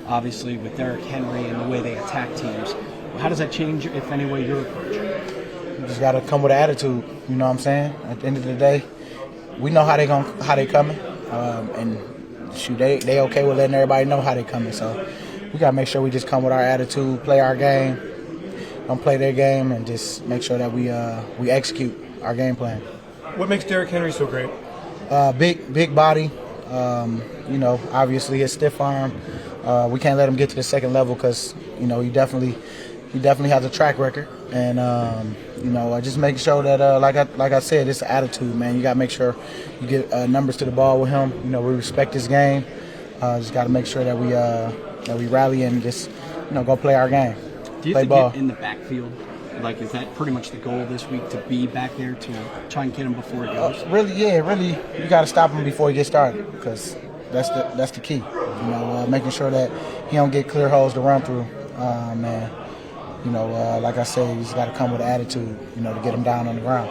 obviously with Derrick Henry and the way they attack teams. How does that change, if any way, your approach? You just got to come with an attitude. You know what I'm saying? At the end of the day, we know how they coming, and shoot, they okay with letting everybody know how they coming. So we got to make sure we just come with our attitude, play our game, don't play their game, and just make sure that we execute our game plan. What makes Derrick Henry so great? Big body. You know, obviously his stiff arm. We can't let him get to the second level because you know he definitely has a track record. And you know, just make sure that like I said, it's attitude, man. You got to make sure you get numbers to the ball with him. You know, we respect his game. Just got to make sure that we rally and just go play our game. Do you play think ball. In the backfield? Like, is that pretty much the goal this week, to be back there to try and get him before he goes? Really, you got to stop him before he gets started because that's the key. You know, making sure that he don't get clear holes to run through. Man, you know, like I said, you just got to come with attitude, you know, to get him down on the ground.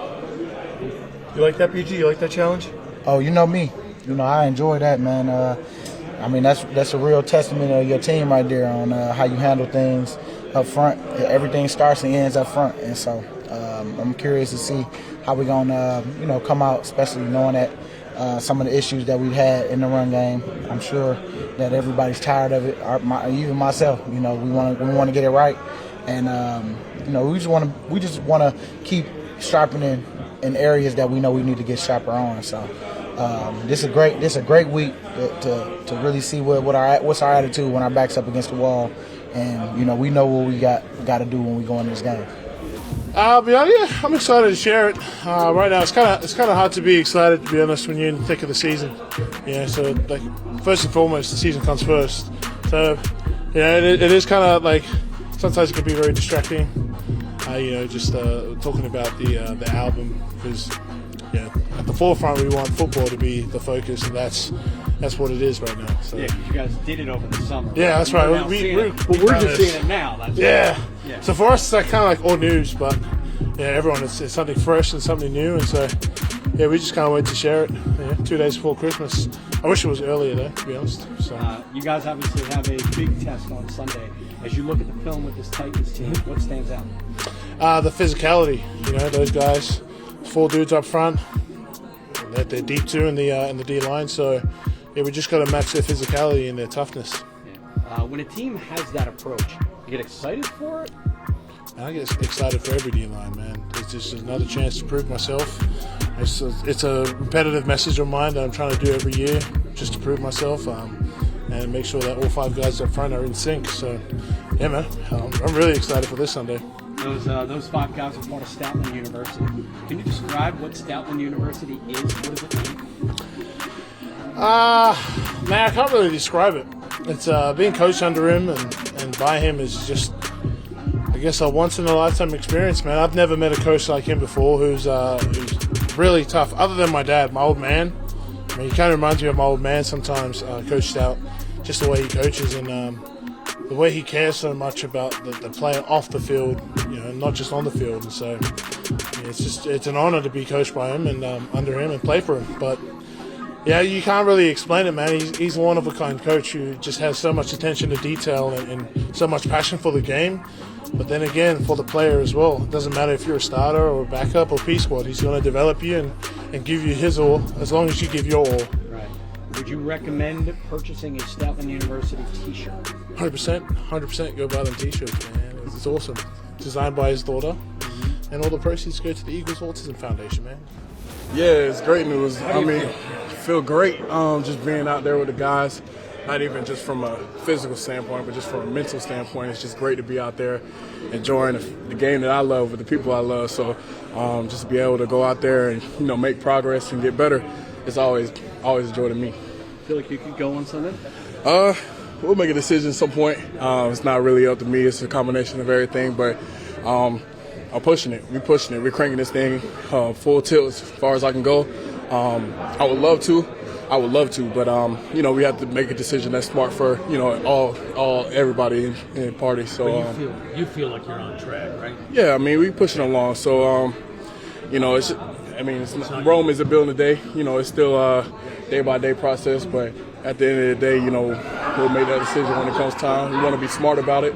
You like that, PG? You like that challenge? Oh, you know me. You know, I enjoy that, man. I mean, that's a real testament of your team right there on how you handle things up front. Everything starts and ends up front, and so I'm curious to see how we're gonna, come out, especially knowing that some of the issues that we've had in the run game. I'm sure that everybody's tired of it. Even myself, you know, we want to get it right, and we just want to keep sharpening in areas that we know we need to get sharper on. So this is a great week to really see what's our attitude when our back's up against the wall. And you know, we know what we got to do when we go in this game. Yeah, I'm excited to share it. Right now, it's kind of hard to be excited, to be honest, when you're in the thick of the season. Yeah, so like first and foremost, the season comes first. So yeah, it is kind of like sometimes it can be very distracting. Just talking about the album, because at the forefront we want football to be the focus, and that's what it is right now. So. Yeah, you guys did it over the summer. Yeah, that's right. We're just seeing it now. That's yeah. Right. So for us, it's like kind of like old news, but yeah, everyone, it's something fresh and something new, and so yeah, we just can't wait to share it. 2 days before Christmas. I wish it was earlier though, to be honest. So. You guys obviously have a big test on Sunday. As you look at the film with this Titans team, what stands out? The physicality. You know, those guys, 4 dudes up front. They're deep too in the D line, so yeah, we just got to match their physicality and their toughness. Yeah. When a team has that approach, you get excited for it? I get excited for every D line, man. It's just another chance to prove myself. It's a repetitive message of mine that I'm trying to do every year, just to prove myself and make sure that all 5 guys up front are in sync. So yeah, man, I'm really excited for this Sunday. Those 5 guys are part of Stoutland University. Can you describe what Stoutland University is? What does it mean? Man, I can't really describe it. It's being coached under him and by him is just, I guess, a once-in-a-lifetime experience, man. I've never met a coach like him before who's really tough, other than my dad, my old man. I mean, he kind of reminds me of my old man sometimes, Coach Stout, just the way he coaches and the way he cares so much about the player off the field, not just on the field. And so it's an honor to be coached by him and under him and play for him. But yeah, you can't really explain it, man. He's a one-of-a-kind coach who just has so much attention to detail and so much passion for the game. But then again, for the player as well. It doesn't matter if you're a starter or backup or P-squad. He's going to develop you and give you his all as long as you give your all. Right. Would you recommend purchasing a Stoutland University T-shirt? 100% go buy them T-shirts, man. It's awesome. Designed by his daughter. And all the proceeds go to the Eagles Autism Foundation, man. Yeah, it's great news. I mean, feel great just being out there with the guys. Not even just from a physical standpoint, but just from a mental standpoint. It's just great to be out there enjoying the game that I love with the people I love. So just to be able to go out there and, make progress and get better, it's always a joy to me. Feel like you could go on Sunday? We'll make a decision at some point. It's not really up to me. It's a combination of everything, but I'm pushing it. We're pushing it. We're cranking this thing full tilt as far as I can go. I would love to, but we have to make a decision that's smart for everybody in the party. So but you feel like you're on track, right? Yeah, I mean we pushing along. So Rome isn't built in a day. It's still a day by day process, but at the end of the day, we'll make that decision when it comes time. We want to be smart about it.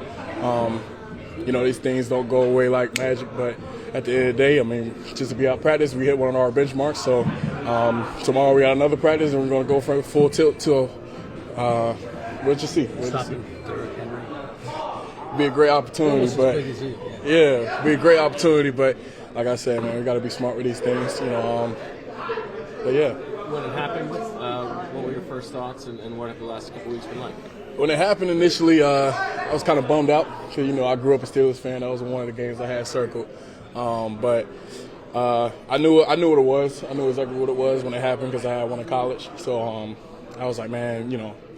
These things don't go away like magic, but at the end of the day, just to be out practice, we hit one of our benchmarks. So tomorrow we got another practice, and we're going to go for full tilt till we'll just see. Stopping Derrick Henry. Be a great opportunity, but be a great opportunity. But like I said, man, we got to be smart with these things, But yeah. When it happened, what were your first thoughts, and what have the last couple weeks been like? When it happened initially, I was kind of bummed out because I grew up a Steelers fan. That was one of the games I had circled. But I knew what it was. I knew exactly what it was when it happened because I had one in college. So I was like, man,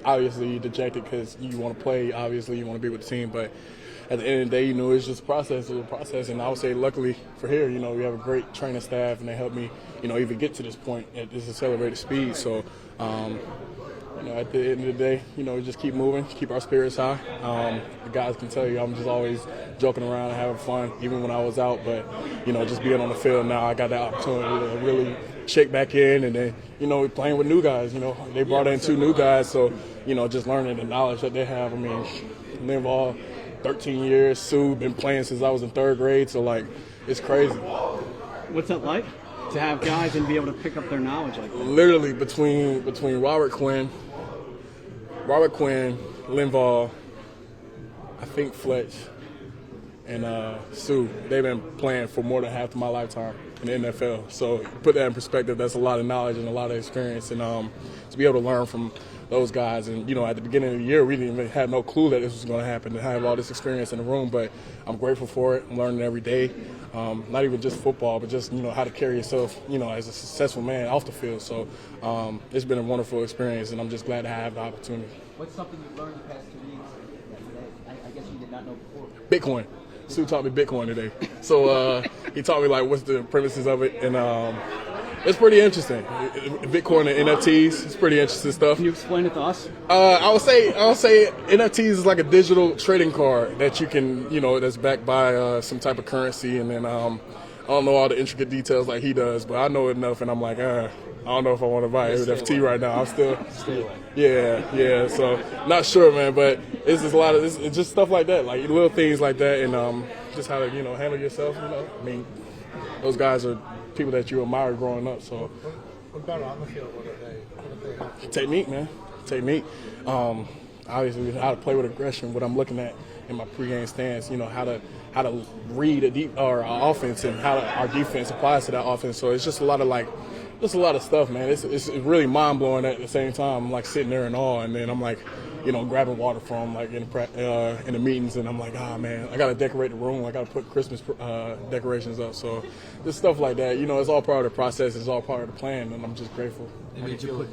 obviously you're dejected because you want to play. Obviously you want to be with the team, but at the end of the day, it's just a process. It was a process, and I would say, luckily for here, we have a great training staff, and they helped me, even get to this point at this accelerated speed. So, at the end of the day, we just keep moving, keep our spirits high. The guys can tell you I'm just always joking around and having fun, even when I was out. But, just being on the field now, I got the opportunity to really shake back in, and then, we're playing with new guys. They brought in 2 new guys, so, just learning the knowledge that they have. They've all 13 years. Sue been playing since I was in 3rd grade, so it's crazy. What's that like to have guys and be able to pick up their knowledge like that? Literally between Robert Quinn, Linval, I think Fletch, and Sue. They've been playing for more than half of my lifetime in the NFL. So put that in perspective, that's a lot of knowledge and a lot of experience, and to be able to learn from those guys. And at the beginning of the year, we didn't even have no clue that this was going to happen, to have all this experience in the room. But I'm grateful for it. I'm learning every day, not even just football, but just how to carry yourself, as a successful man off the field. So it's been a wonderful experience, and I'm just glad to have the opportunity. What's something you've learned the past 2 weeks that I guess you did not know before? Bitcoin. Sue taught me Bitcoin today. So he taught me what's the premises of it, and it's pretty interesting. Bitcoin and NFTs, it's pretty interesting stuff. Can you explain it to us? I'll say NFTs is like a digital trading card that you can, that's backed by some type of currency, and then I don't know all the intricate details like he does, but I know enough, and I'm like, I don't know if I want to buy an NFT right now. I'm still, yeah. So not sure, man. But it's just it's just stuff like that, like little things like that, and just how to handle yourself. Those guys are people that you admire growing up. So What about on the field? What are they? technique, man. Technique. Obviously, how to play with aggression. What I'm looking at in my pregame stance. How to read our offense and how our defense applies to that offense. So it's just a lot of stuff, man. It's really mind blowing at the same time. I'm sitting there in awe, and then I'm grabbing water from in the meetings, and I'm like, man, I gotta decorate the room. I gotta put Christmas decorations up. So just stuff like that. It's all part of the process. It's all part of the plan, and I'm just grateful. And did you put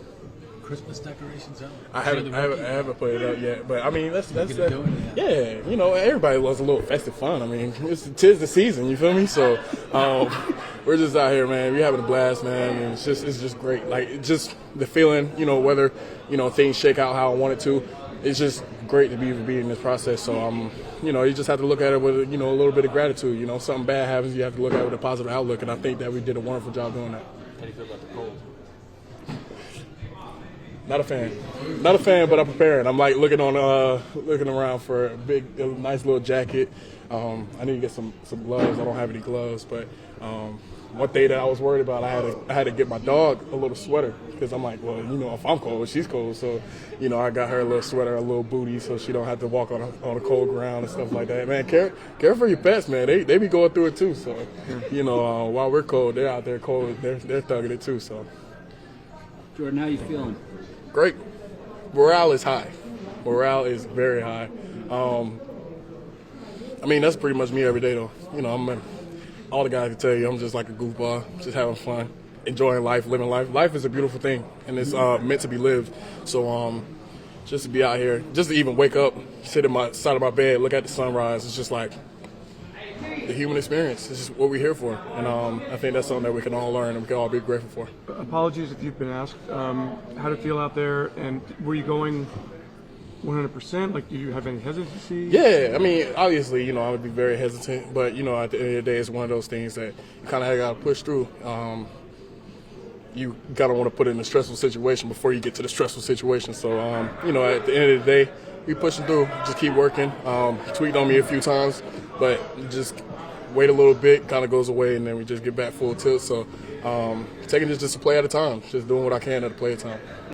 Christmas decorations up? I haven't put it up yet, but that's gonna do it? Yeah, everybody loves a little festive fun. Tis the season, you feel me? So we're just out here, man. We're having a blast, man, and it's just great. Just the feeling, whether things shake out how I want it to. It's just great to be in this process. So you just have to look at it with a little bit of gratitude. Something bad happens, you have to look at it with a positive outlook, and I think that we did a wonderful job doing that. How do you feel about the cold? Not a fan, but I'm preparing. I'm looking around for a nice little jacket. I need to get some gloves. I don't have any gloves, but one thing that I was worried about, I had to get my dog a little sweater because I'm like, well, if I'm cold, she's cold. So, I got her a little sweater, a little bootie, so she don't have to walk on a cold ground and stuff like that. Man, care for your pets, man. They be going through it too. So, while we're cold, they're out there cold. They're thugging it too. So, Jordan, how you feeling? Great. Morale is high. Morale is very high. That's pretty much me every day, though. All the guys can tell you I'm just like a goofball, just having fun, enjoying life, living life. Life is a beautiful thing, and it's meant to be lived. So just to be out here, just to even wake up, sit in my side of my bed, look at the sunrise, it's just like the human experience. It's just what we're here for, and I think that's something that we can all learn and we can all be grateful for. Apologies if you've been asked how to feel out there, and were you going 100%? Do you have any hesitancy? Yeah, obviously, I would be very hesitant, but, at the end of the day, it's one of those things that you kind of got to push through. you gotta want to put it in a stressful situation before you get to the stressful situation. So you know, at the end of the day, we pushing through. Just keep working. Tweaked on me a few times, but just wait a little bit, kind of goes away, and then we just get back full tilt. So taking this just a play at a time, just doing what I can at a play at a time.